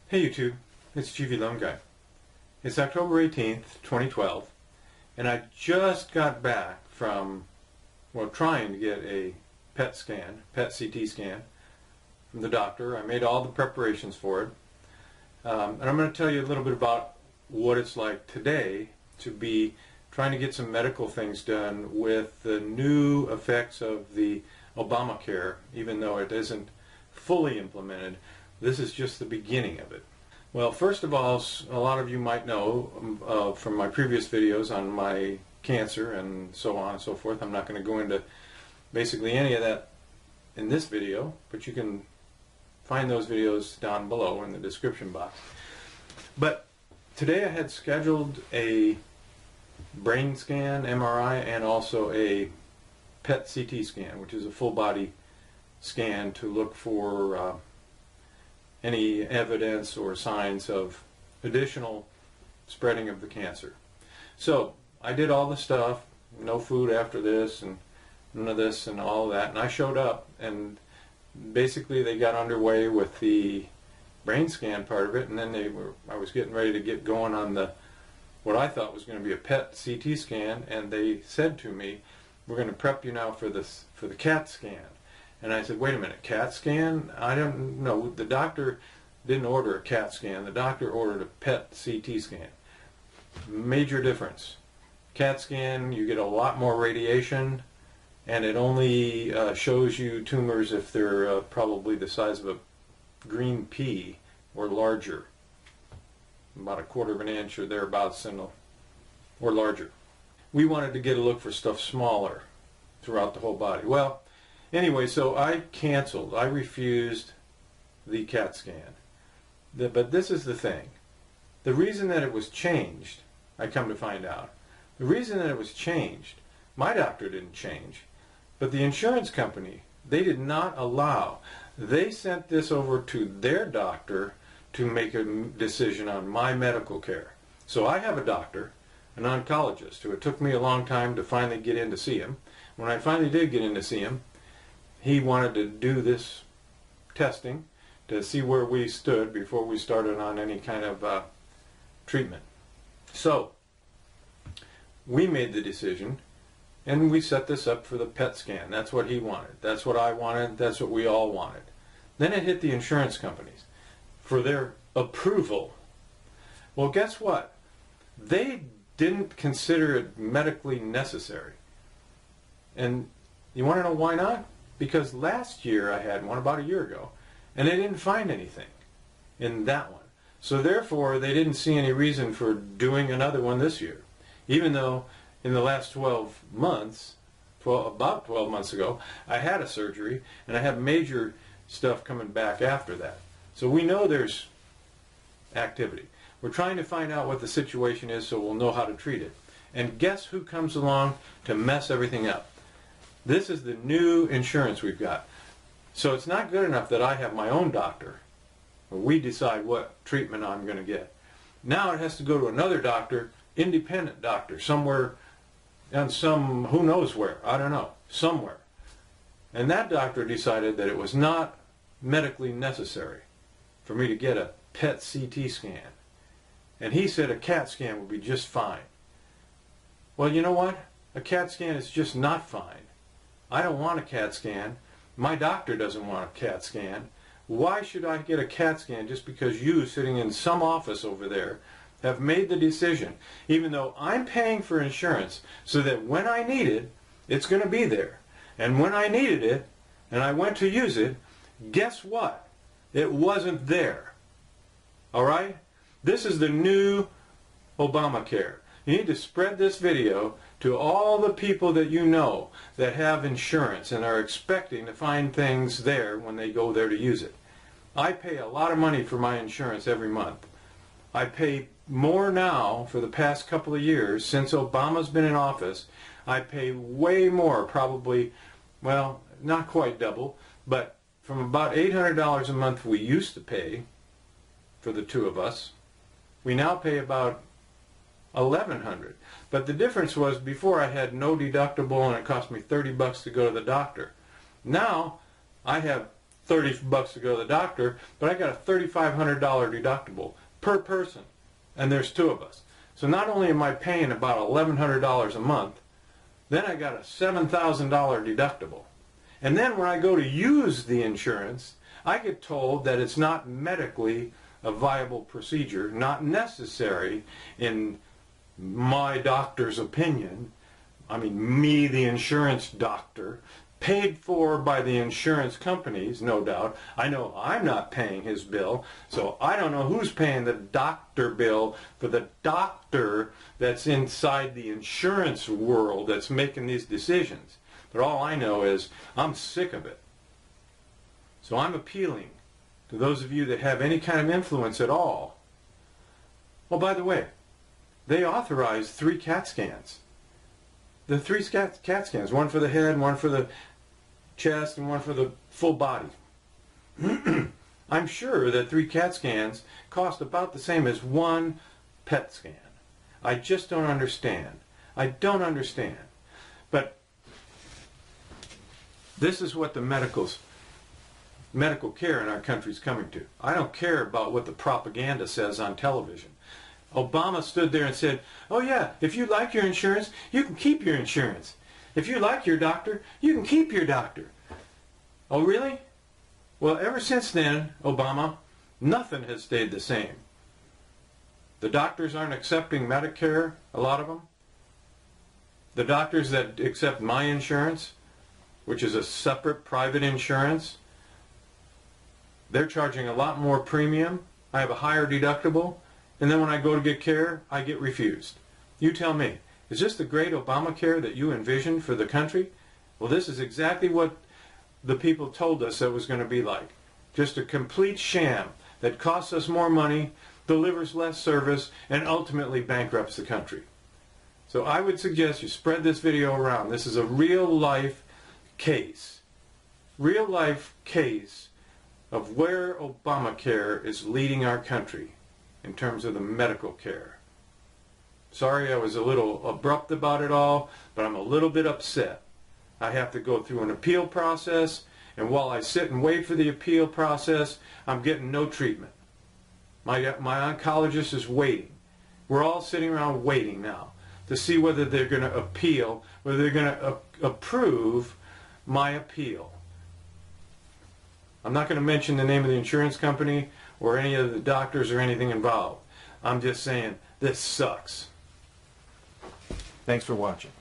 Hey YouTube, it's GV Loan Guy. It's October 18th, 2012, and I just got back from, trying to get a PET CT scan from the doctor. I made all the preparations for it. And I'm going to tell you a little bit about what it's like today to be trying to get some medical things done with the new effects of the Obamacare, even though it isn't fully implemented. This is just the beginning of it. Well, first of all, a lot of you might know from my previous videos on my cancer and so on and so forth. I'm not going to go into basically any of that in this video, but you can find those videos down below in the description box. But today I had scheduled a brain scan, MRI, and also a PET CT scan, which is a full body scan to look for any evidence or signs of additional spreading of the cancer. So I did all the stuff, no food after this and none of this and all of that, and I showed up, and basically they got underway with the brain scan part of it, and then I was getting ready to get going on what I thought was going to be a PET CT scan, and they said to me, "We're going to prep you now for the CAT scan." And I said, "Wait a minute, CAT scan? I don't know. The doctor didn't order a CAT scan. The doctor ordered a PET CT scan." Major difference. CAT scan, you get a lot more radiation, and it only shows you tumors if they're probably the size of a green pea or larger, about 1/4 of an inch or thereabouts, or larger. We wanted to get a look for stuff smaller throughout the whole body. Well, anyway, so I canceled. I refused the CAT scan. But this is the thing. The reason that it was changed, I come to find out, the reason that it was changed, my doctor didn't change, but the insurance company, they did not allow. They sent this over to their doctor to make a decision on my medical care. So I have a doctor, an oncologist, who it took me a long time to finally get in to see him. When I finally did get in to see him, he wanted to do this testing to see where we stood before we started on any kind of treatment. So we made the decision, and we set this up for the PET scan. That's what he wanted. That's what I wanted. That's what we all wanted. Then it hit the insurance companies for their approval. Well, guess what? They didn't consider it medically necessary. And you want to know why not? Because last year I had one, about a year ago, and they didn't find anything in that one. So therefore, they didn't see any reason for doing another one this year. Even though in the last 12 months, about 12 months ago, I had a surgery, and I have major stuff coming back after that. So we know there's activity. We're trying to find out what the situation is so we'll know how to treat it. And guess who comes along to mess everything up? This is the new insurance we've got. So it's not good enough that I have my own doctor, where we decide what treatment I'm going to get. Now it has to go to another doctor, independent doctor, somewhere, and who knows where, I don't know, somewhere. And that doctor decided that it was not medically necessary for me to get a PET CT scan. And he said a CAT scan would be just fine. Well, you know what? A CAT scan is just not fine. I don't want a CAT scan. My doctor doesn't want a CAT scan. Why should I get a CAT scan just because you, sitting in some office over there, have made the decision, even though I'm paying for insurance, so that when I need it, it's going to be there. And when I needed it, and I went to use it, guess what? It wasn't there. All right? This is the new Obamacare. You need to spread this video to all the people that you know that have insurance and are expecting to find things there when they go there to use it. I pay a lot of money for my insurance every month. I pay more now for the past couple of years since Obama's been in office. I pay way more, probably, well, not quite double, but from about $800 a month we used to pay for the two of us, we now pay about $1,100. But the difference was, before I had no deductible and it cost me $30 to go to the doctor. Now I have $30 to go to the doctor, but I got a $3,500 deductible per person, and there's 2 of us. So not only am I paying about $1,100 a month, then I got a $7,000 deductible. And then when I go to use the insurance, I get told that it's not medically a viable procedure, not necessary in my doctor's opinion. I mean, me, the insurance doctor, paid for by the insurance companies, no doubt. I know I'm not paying his bill, so I don't know who's paying the doctor bill for the doctor that's inside the insurance world that's making these decisions. But all I know is I'm sick of it. So I'm appealing to those of you that have any kind of influence at all. Well, by the way, they authorized 3 CAT scans. The 3 CAT scans, one for the head, one for the chest, and one for the full body. I'm sure that 3 CAT scans cost about the same as 1 PET scan. I just don't understand. I don't understand. But this is what the medical care in our country is coming to. I don't care about what the propaganda says on television. Obama stood there and said, oh yeah, if you like your insurance, you can keep your insurance. If you like your doctor, you can keep your doctor. Oh really? Well, ever since then, Obama, nothing has stayed the same. The doctors aren't accepting Medicare, a lot of them. The doctors that accept my insurance, which is a separate private insurance, they're charging a lot more premium. I have a higher deductible. And then when I go to get care, I get refused. You tell me, is this the great Obamacare that you envisioned for the country? Well, this is exactly what the people told us it was going to be like. Just a complete sham that costs us more money, delivers less service, and ultimately bankrupts the country. So I would suggest you spread this video around. This is a real-life case. Real-life case of where Obamacare is leading our country in terms of the medical care. Sorry I was a little abrupt about it all, but I'm a little bit upset. I have to go through an appeal process, and while I sit and wait for the appeal process, I'm getting no treatment. My oncologist is waiting. We're all sitting around waiting now to see whether they're going to appeal, whether they're going to approve my appeal. I'm not going to mention the name of the insurance company or any of the doctors or anything involved. I'm just saying, this sucks. Thanks for watching.